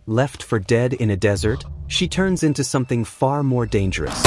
left for dead in a desert, she turns into something far more dangerous.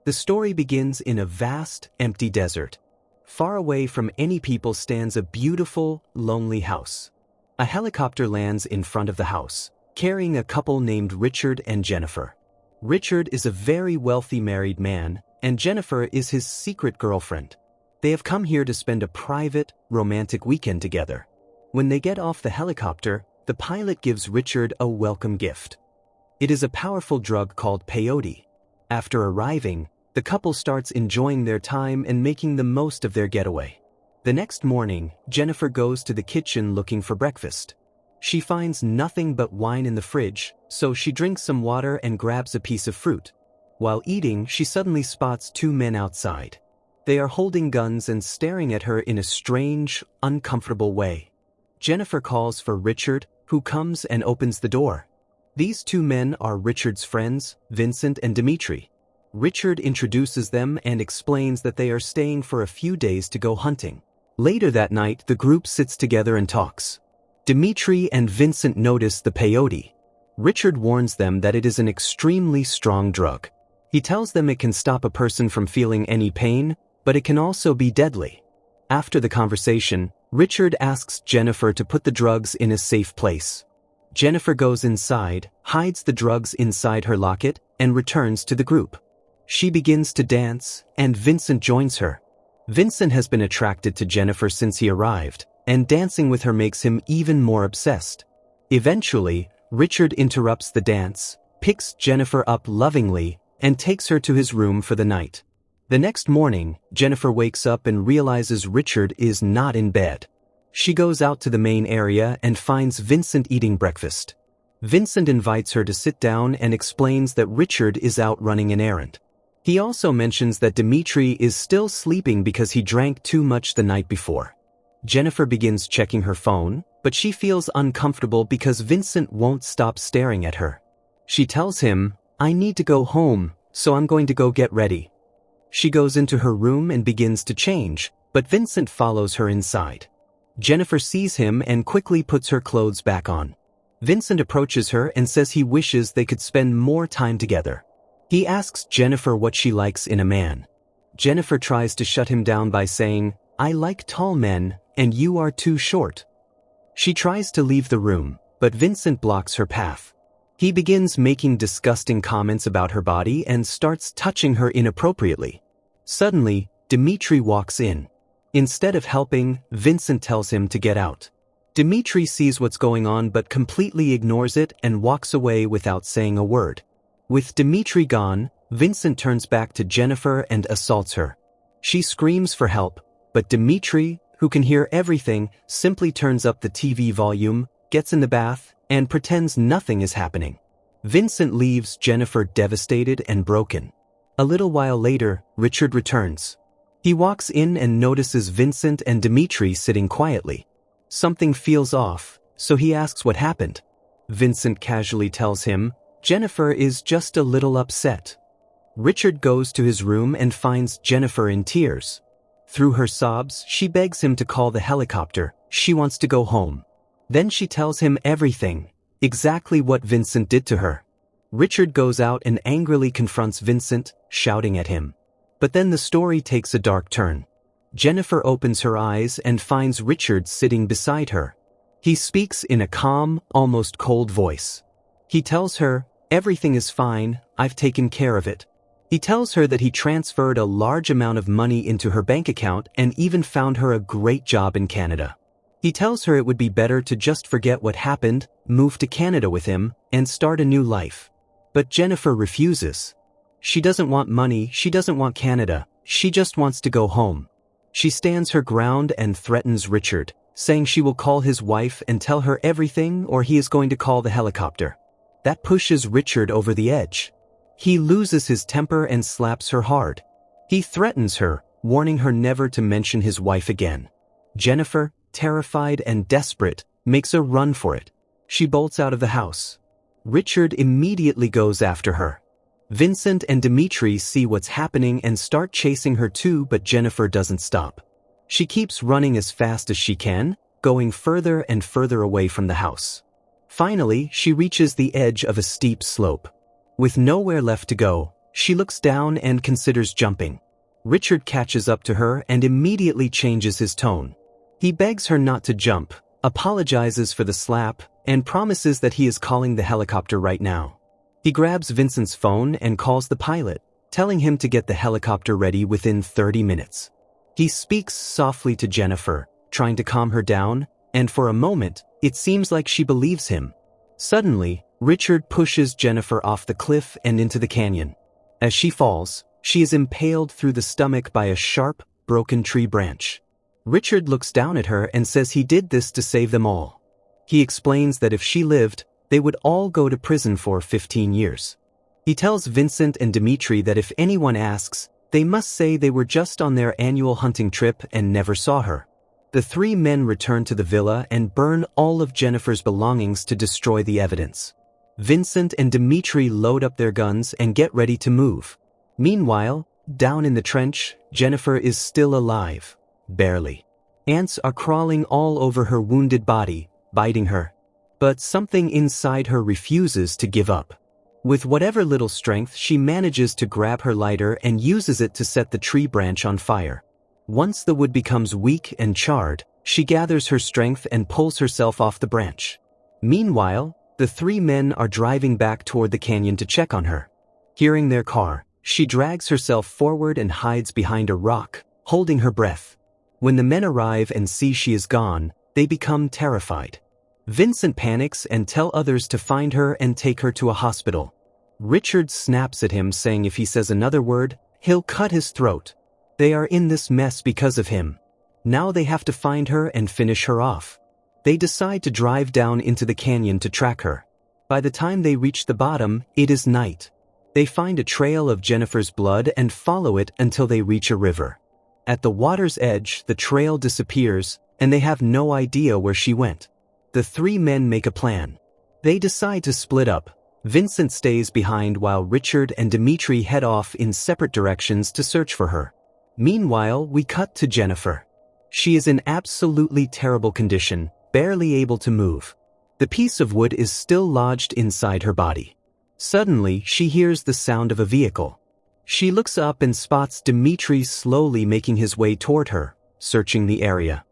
The story begins in a vast, empty desert. Far away from any people stands a beautiful, lonely house. A helicopter lands in front of the house, carrying a couple named Richard and Jennifer. Richard is a very wealthy married man, and Jennifer is his secret girlfriend. They have come here to spend a private, romantic weekend together. When they get off the helicopter, the pilot gives Richard a welcome gift. It is a powerful drug called peyote. After arriving, the couple starts enjoying their time and making the most of their getaway. The next morning, Jennifer goes to the kitchen looking for breakfast. She finds nothing but wine in the fridge, so she drinks some water and grabs a piece of fruit. While eating, she suddenly spots two men outside. They are holding guns and staring at her in a strange, uncomfortable way. Jennifer calls for Richard, who comes and opens the door. These two men are Richard's friends, Vincent and Dimitri. Richard introduces them and explains that they are staying for a few days to go hunting. Later that night, the group sits together and talks. Dimitri and Vincent notice the peyote. Richard warns them that it is an extremely strong drug. He tells them it can stop a person from feeling any pain, but it can also be deadly. After the conversation, Richard asks Jennifer to put the drugs in a safe place. Jennifer goes inside, hides the drugs inside her locket, and returns to the group. She begins to dance, and Vincent joins her. Vincent has been attracted to Jennifer since he arrived, and dancing with her makes him even more obsessed. Eventually, Richard interrupts the dance, picks Jennifer up lovingly, and takes her to his room for the night. The next morning, Jennifer wakes up and realizes Richard is not in bed. She goes out to the main area and finds Vincent eating breakfast. Vincent invites her to sit down and explains that Richard is out running an errand. He also mentions that Dimitri is still sleeping because he drank too much the night before. Jennifer begins checking her phone, but she feels uncomfortable because Vincent won't stop staring at her. She tells him, "I need to go home, so I'm going to go get ready." She goes into her room and begins to change, but Vincent follows her inside. Jennifer sees him and quickly puts her clothes back on. Vincent approaches her and says he wishes they could spend more time together. He asks Jennifer what she likes in a man. Jennifer tries to shut him down by saying, "I like tall men, and you are too short." She tries to leave the room, but Vincent blocks her path. He begins making disgusting comments about her body and starts touching her inappropriately. Suddenly, Dimitri walks in. Instead of helping, Vincent tells him to get out. Dimitri sees what's going on but completely ignores it and walks away without saying a word. With Dimitri gone, Vincent turns back to Jennifer and assaults her. She screams for help, but Dimitri, who can hear everything, simply turns up the TV volume, gets in the bath, and pretends nothing is happening. Vincent leaves Jennifer devastated and broken. A little while later, Richard returns. He walks in and notices Vincent and Dimitri sitting quietly. Something feels off, so he asks what happened. Vincent casually tells him, "Jennifer is just a little upset." Richard goes to his room and finds Jennifer in tears. Through her sobs, she begs him to call the helicopter. She wants to go home. Then she tells him everything, exactly what Vincent did to her. Richard goes out and angrily confronts Vincent, shouting at him. But then the story takes a dark turn. Jennifer opens her eyes and finds Richard sitting beside her. He speaks in a calm, almost cold voice. He tells her, "Everything is fine, I've taken care of it." He tells her that he transferred a large amount of money into her bank account and even found her a great job in Canada. He tells her it would be better to just forget what happened, move to Canada with him, and start a new life. But Jennifer refuses. She doesn't want money, she doesn't want Canada, she just wants to go home. She stands her ground and threatens Richard, saying she will call his wife and tell her everything or he is going to call the helicopter. That pushes Richard over the edge. He loses his temper and slaps her hard. He threatens her, warning her never to mention his wife again. Jennifer, terrified and desperate, makes a run for it. She bolts out of the house. Richard immediately goes after her. Vincent and Dimitri see what's happening and start chasing her too, but Jennifer doesn't stop. She keeps running as fast as she can, going further and further away from the house. Finally, she reaches the edge of a steep slope. With nowhere left to go, she looks down and considers jumping. Richard catches up to her and immediately changes his tone. He begs her not to jump, apologizes for the slap, and promises that he is calling the helicopter right now. He grabs Vincent's phone and calls the pilot, telling him to get the helicopter ready within 30 minutes. He speaks softly to Jennifer, trying to calm her down, and for a moment, it seems like she believes him. Suddenly, Richard pushes Jennifer off the cliff and into the canyon. As she falls, she is impaled through the stomach by a sharp, broken tree branch. Richard looks down at her and says he did this to save them all. He explains that if she lived, they would all go to prison for 15 years. He tells Vincent and Dimitri that if anyone asks, they must say they were just on their annual hunting trip and never saw her. The three men return to the villa and burn all of Jennifer's belongings to destroy the evidence. Vincent and Dimitri load up their guns and get ready to move. Meanwhile, down in the trench, Jennifer is still alive. Barely. Ants are crawling all over her wounded body, biting her. But something inside her refuses to give up. With whatever little strength, she manages to grab her lighter and uses it to set the tree branch on fire. Once the wood becomes weak and charred, she gathers her strength and pulls herself off the branch. Meanwhile, the three men are driving back toward the canyon to check on her. Hearing their car, she drags herself forward and hides behind a rock, holding her breath. When the men arrive and see she is gone, they become terrified. Vincent panics and tells others to find her and take her to a hospital. Richard snaps at him, saying if he says another word, he'll cut his throat. They are in this mess because of him. Now they have to find her and finish her off. They decide to drive down into the canyon to track her. By the time they reach the bottom, it is night. They find a trail of Jennifer's blood and follow it until they reach a river. At the water's edge, the trail disappears, and they have no idea where she went. The three men make a plan. They decide to split up. Vincent stays behind while Richard and Dimitri head off in separate directions to search for her. Meanwhile, we cut to Jennifer. She is in absolutely terrible condition, barely able to move. The piece of wood is still lodged inside her body. Suddenly, she hears the sound of a vehicle. She looks up and spots Dimitri slowly making his way toward her, searching the area.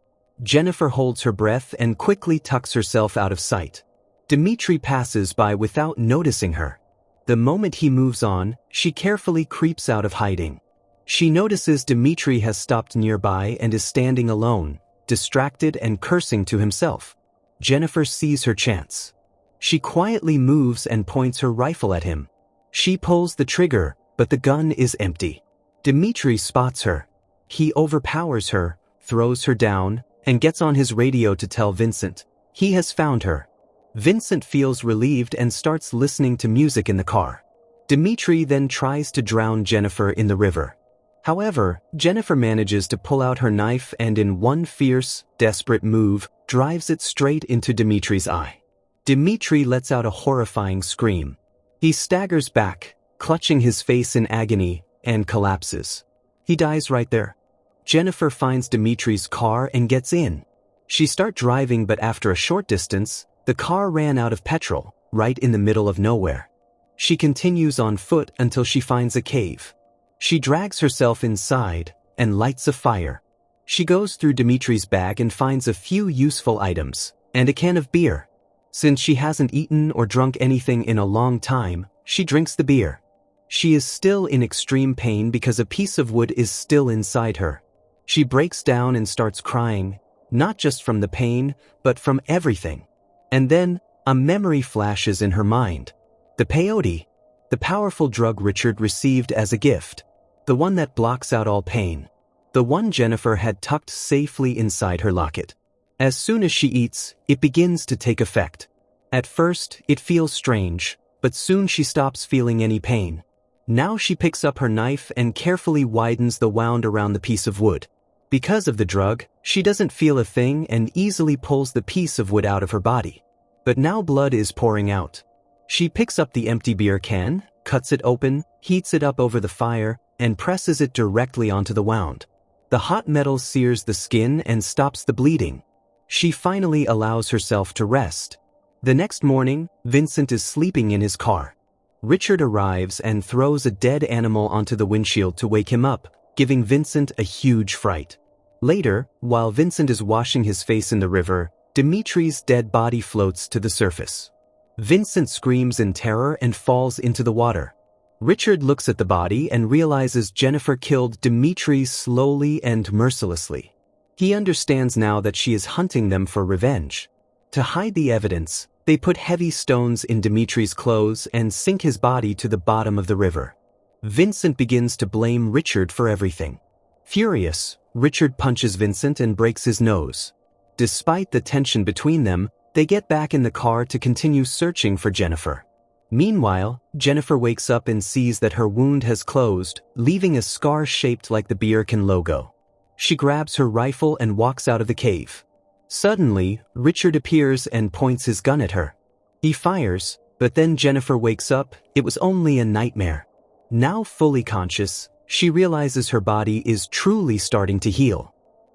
Jennifer holds her breath and quickly tucks herself out of sight. Dimitri passes by without noticing her. The moment he moves on, she carefully creeps out of hiding. She notices Dimitri has stopped nearby and is standing alone, distracted and cursing to himself. Jennifer sees her chance. She quietly moves and points her rifle at him. She pulls the trigger, but the gun is empty. Dimitri spots her. He overpowers her, throws her down, and gets on his radio to tell Vincent. He has found her. Vincent feels relieved and starts listening to music in the car. Dimitri then tries to drown Jennifer in the river. However, Jennifer manages to pull out her knife and in one fierce, desperate move, drives it straight into Dimitri's eye. Dimitri lets out a horrifying scream. He staggers back, clutching his face in agony, and collapses. He dies right there. Jennifer finds Dimitri's car and gets in. She starts driving, but after a short distance, the car ran out of petrol, right in the middle of nowhere. She continues on foot until she finds a cave. She drags herself inside and lights a fire. She goes through Dimitri's bag and finds a few useful items, and a can of beer. Since she hasn't eaten or drunk anything in a long time, she drinks the beer. She is still in extreme pain because a piece of wood is still inside her. She breaks down and starts crying, not just from the pain, but from everything. And then, a memory flashes in her mind. The peyote, the powerful drug Richard received as a gift. The one that blocks out all pain. The one Jennifer had tucked safely inside her locket. As soon as she eats, it begins to take effect. At first, it feels strange, but soon she stops feeling any pain. Now she picks up her knife and carefully widens the wound around the piece of wood. Because of the drug, she doesn't feel a thing and easily pulls the piece of wood out of her body. But now blood is pouring out. She picks up the empty beer can, cuts it open, heats it up over the fire, and presses it directly onto the wound. The hot metal sears the skin and stops the bleeding. She finally allows herself to rest. The next morning, Vincent is sleeping in his car. Richard arrives and throws a dead animal onto the windshield to wake him up, giving Vincent a huge fright. Later, while Vincent is washing his face in the river, Dimitri's dead body floats to the surface. Vincent screams in terror and falls into the water. Richard looks at the body and realizes Jennifer killed Dimitri slowly and mercilessly. He understands now that she is hunting them for revenge. To hide the evidence, they put heavy stones in Dimitri's clothes and sink his body to the bottom of the river. Vincent begins to blame Richard for everything. Furious, Richard punches Vincent and breaks his nose. Despite the tension between them, they get back in the car to continue searching for Jennifer. Meanwhile, Jennifer wakes up and sees that her wound has closed, leaving a scar shaped like the Birkin logo. She grabs her rifle and walks out of the cave. Suddenly, Richard appears and points his gun at her. He fires, but then Jennifer wakes up. It was only a nightmare. Now fully conscious, she realizes her body is truly starting to heal.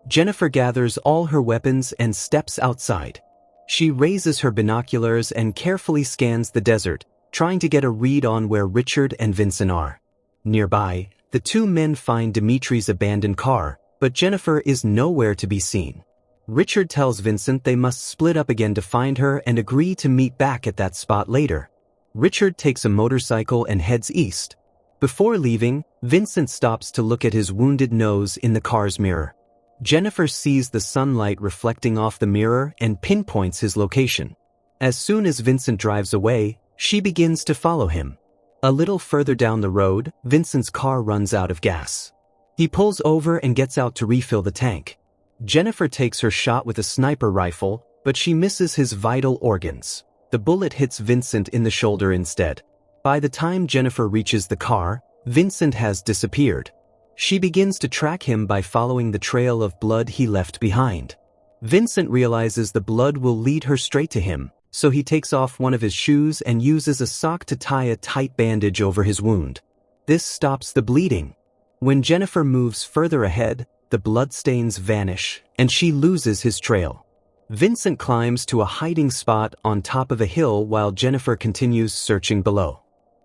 Jennifer gathers all her weapons and steps outside. She raises her binoculars and carefully scans the desert, trying to get a read on where Richard and Vincent are. Nearby, the two men find Dimitri's abandoned car, but Jennifer is nowhere to be seen. Richard tells Vincent they must split up again to find her and agree to meet back at that spot later. Richard takes a motorcycle and heads east. Before leaving, Vincent stops to look at his wounded nose in the car's mirror. Jennifer sees the sunlight reflecting off the mirror and pinpoints his location. As soon as Vincent drives away, she begins to follow him. A little further down the road, Vincent's car runs out of gas. He pulls over and gets out to refill the tank. Jennifer takes her shot with a sniper rifle, but she misses his vital organs. The bullet hits Vincent in the shoulder instead. By the time Jennifer reaches the car, Vincent has disappeared. She begins to track him by following the trail of blood he left behind. Vincent realizes the blood will lead her straight to him, so he takes off one of his shoes and uses a sock to tie a tight bandage over his wound. This stops the bleeding. When Jennifer moves further ahead, the bloodstains vanish, and she loses his trail. Vincent climbs to a hiding spot on top of a hill while Jennifer continues searching below.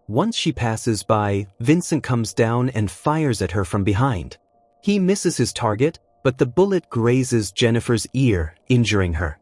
Once she passes by, Vincent comes down and fires at her from behind. He misses his target, but the bullet grazes Jennifer's ear, injuring her.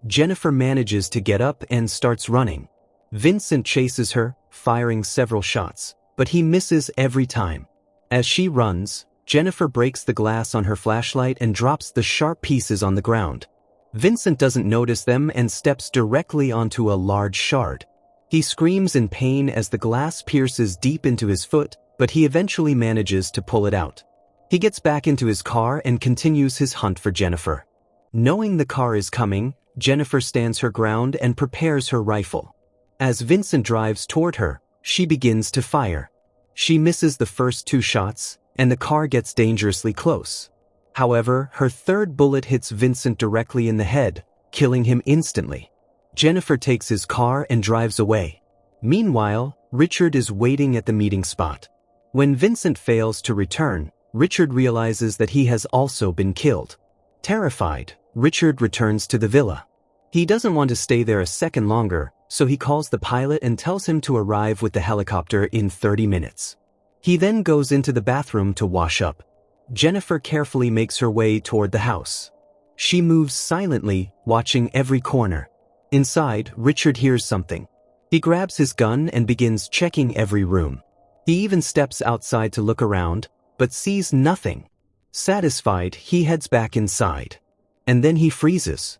Jennifer manages to get up and starts running. Vincent chases her, firing several shots, but he misses every time. As she runs, Jennifer breaks the glass on her flashlight and drops the sharp pieces on the ground. Vincent doesn't notice them and steps directly onto a large shard. He screams in pain as the glass pierces deep into his foot, but he eventually manages to pull it out. He gets back into his car and continues his hunt for Jennifer. Knowing the car is coming, Jennifer stands her ground and prepares her rifle. As Vincent drives toward her, she begins to fire. She misses the first two shots, and the car gets dangerously close. However, her third bullet hits Vincent directly in the head, killing him instantly. Jennifer takes his car and drives away. Meanwhile, Richard is waiting at the meeting spot. When Vincent fails to return, Richard realizes that he has also been killed. Terrified, Richard returns to the villa. He doesn't want to stay there a second longer, so he calls the pilot and tells him to arrive with the helicopter in 30 minutes. He then goes into the bathroom to wash up. Jennifer carefully makes her way toward the house. She moves silently, watching every corner. Inside, Richard hears something. He grabs his gun and begins checking every room. He even steps outside to look around, but sees nothing. Satisfied, he heads back inside. And then he freezes.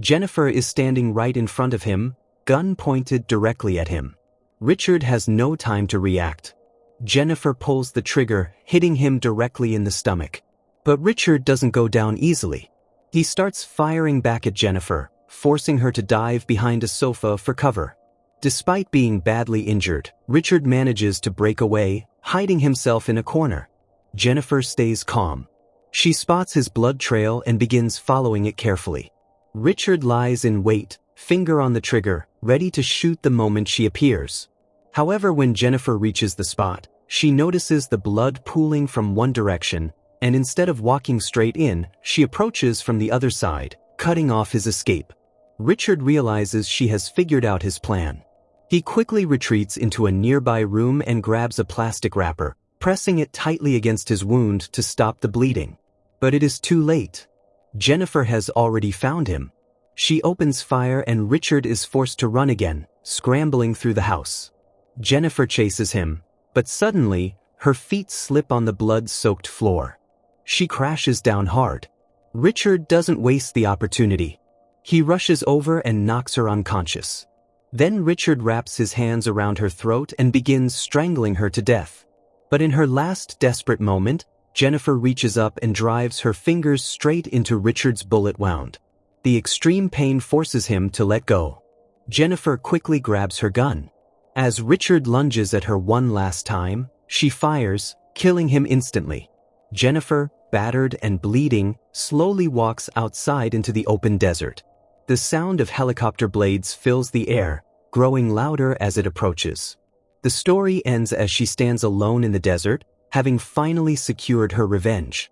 Jennifer is standing right in front of him, gun pointed directly at him. Richard has no time to react. Jennifer pulls the trigger, hitting him directly in the stomach. But Richard doesn't go down easily. He starts firing back at Jennifer, forcing her to dive behind a sofa for cover. Despite being badly injured, Richard manages to break away, hiding himself in a corner. Jennifer stays calm. She spots his blood trail and begins following it carefully. Richard lies in wait, finger on the trigger, ready to shoot the moment she appears. However, when Jennifer reaches the spot, she notices the blood pooling from one direction, and instead of walking straight in, she approaches from the other side, cutting off his escape. Richard realizes she has figured out his plan. He quickly retreats into a nearby room and grabs a plastic wrapper, pressing it tightly against his wound to stop the bleeding. But it is too late. Jennifer has already found him. She opens fire and Richard is forced to run again, scrambling through the house. Jennifer chases him, but suddenly, her feet slip on the blood-soaked floor. She crashes down hard. Richard doesn't waste the opportunity. He rushes over and knocks her unconscious. Then Richard wraps his hands around her throat and begins strangling her to death. But in her last desperate moment, Jennifer reaches up and drives her fingers straight into Richard's bullet wound. The extreme pain forces him to let go. Jennifer quickly grabs her gun. As Richard lunges at her one last time, she fires, killing him instantly. Jennifer, battered and bleeding, slowly walks outside into the open desert. The sound of helicopter blades fills the air, growing louder as it approaches. The story ends as she stands alone in the desert, having finally secured her revenge.